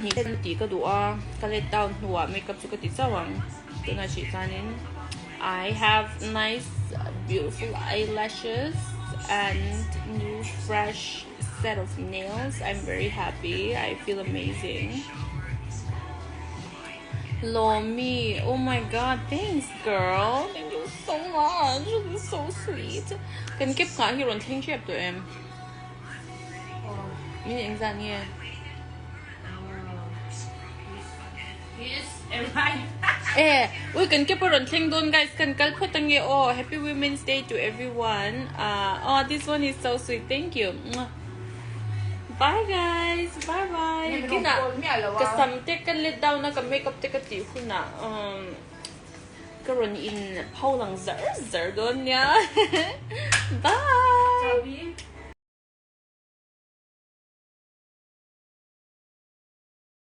he ti ka dua ka let down nuwa makeup chu ka ti chawang tuna chi chanin I have nice beautiful eyelashes and new fresh set of nails. I'm very happy. I feel amazing. Lomi, oh my god, thanks girl. Thank you so much. This is so sweet. Cần kiếp cả khi rồi thanh chép tụi em. Như anh ra nghe. Yes, everybody. We can keep on thing doon guys. Can put oh, happy Women's Day to everyone. Oh, this one is so sweet. Thank you. Bye guys. Bye bye. Kina kasam te kan let down na ka makeup te ka ti kuna. Karon in paulang zar doon niya. Bye.